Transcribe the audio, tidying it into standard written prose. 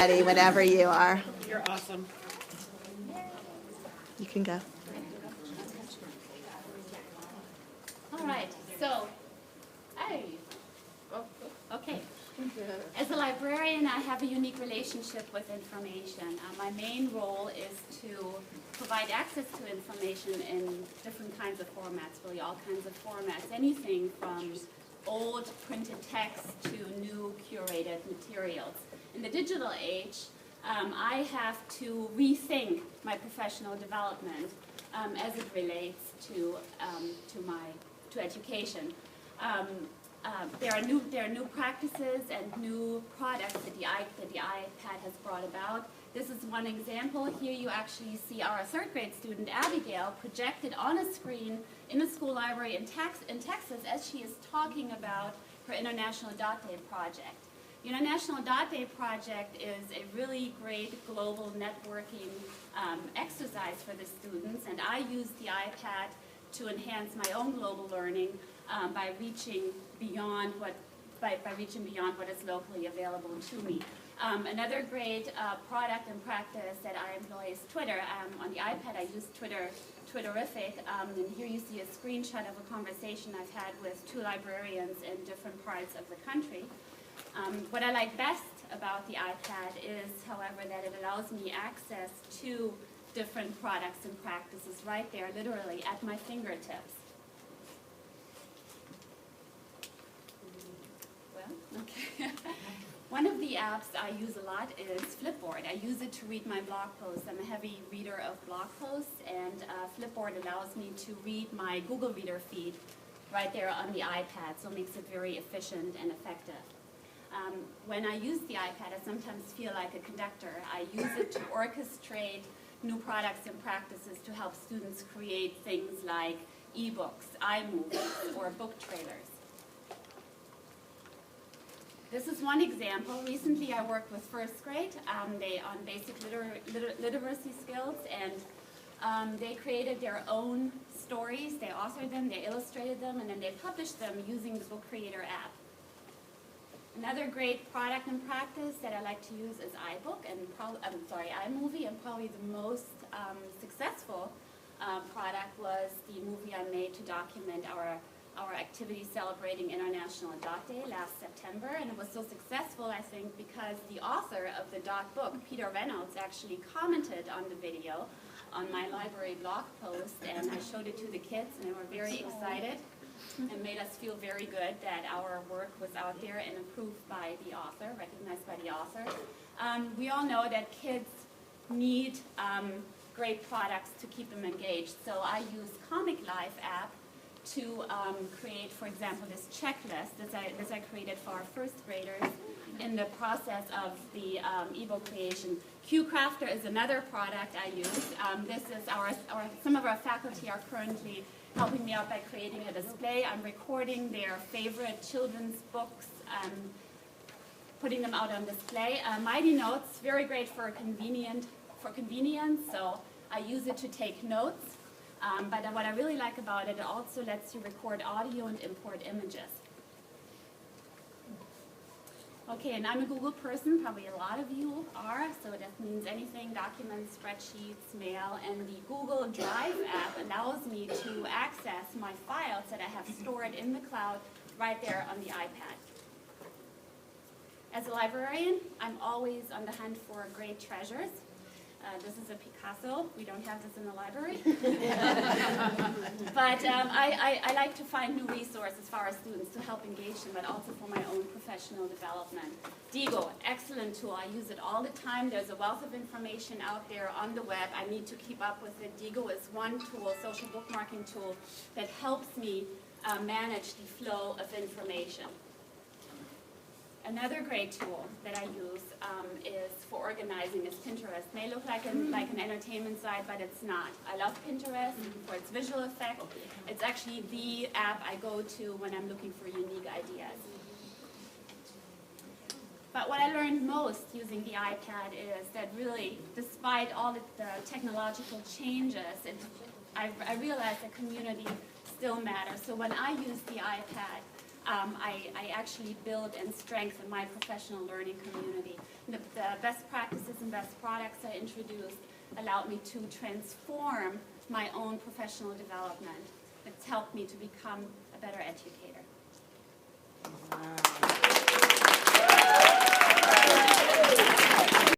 ready whenever you are. You're awesome. You can go. All right, so, okay. As a librarian, I have a unique relationship with information. My main role is to provide access to information in different kinds of formats, really all kinds of formats, anything from old printed text to new curated materials. In the digital age, I have to rethink my professional development as it relates to education. There are new practices and new products that the iPad has brought about. This is one example. Here you actually see our third grade student, Abigail, projected on a screen in a school library in Texas as she is talking about her International Dot Day project. The International Dot Day project is a really great global networking exercise for the students, and I use the iPad to enhance my own global learning by reaching beyond what is locally available to me. Another great product and practice that I employ is Twitter. On the iPad, I use Twitterific, and here you see a screenshot of a conversation I've had with two librarians in different parts of the country. What I like best about the iPad is, however, that it allows me access to different products and practices right there, literally at my fingertips. Well, okay. One of the apps I use a lot is Flipboard. I use it to read my blog posts. I'm a heavy reader of blog posts, and Flipboard allows me to read my Google Reader feed right there on the iPad, so it makes it very efficient and effective. When I use the iPad, I sometimes feel like a conductor. I use it to orchestrate new products and practices to help students create things like ebooks, iMovies, or book trailers. This is one example. Recently I worked with first grade on basic literacy skills, and they created their own stories. They authored them, they illustrated them, and then they published them using the Book Creator app. Another great product and practice that I like to use is iMovie, and probably the most successful product was the movie I made to document our activity celebrating International Dot Day last September, and it was so successful, I think, because the author of the dot book, Peter Reynolds, actually commented on the video on my library blog post, and I showed it to the kids, and they were very excited. It made us feel very good that our work was out there and approved by the author, recognized by the author. We all know that kids need great products to keep them engaged, so I use Comic Life app to create, for example, this checklist that I created for our first graders in the process of the ebook creation. QCrafter is another product I use. This is some of our faculty are currently helping me out by creating a display. I'm recording their favorite children's books, putting them out on display. Mighty Notes, very great for convenience, so I use it to take notes. But what I really like about it, it also lets you record audio and import images. Okay, and I'm a Google person, probably a lot of you are, so that means anything, documents, spreadsheets, mail, and the Google Drive app allows me to access my files that I have stored in the cloud right there on the iPad. As a librarian, I'm always on the hunt for great treasures. This is a Picasso. We don't have this in the library. But I like to find new resources for our students to help engage them, but also for my own professional development. Diigo, excellent tool. I use it all the time. There's a wealth of information out there on the web. I need to keep up with it. Diigo is one tool, social bookmarking tool, that helps me manage the flow of information. Another great tool that I use is for organizing is Pinterest. It may look like an entertainment site, but it's not. I love Pinterest for its visual effect. It's actually the app I go to when I'm looking for unique ideas. But what I learned most using the iPad is that really, despite all the technological changes, I realized that community still matters. So when I use the iPad, I actually build and strengthen my professional learning community. The best practices and best products I introduced allowed me to transform my own professional development. It's helped me to become a better educator. Wow.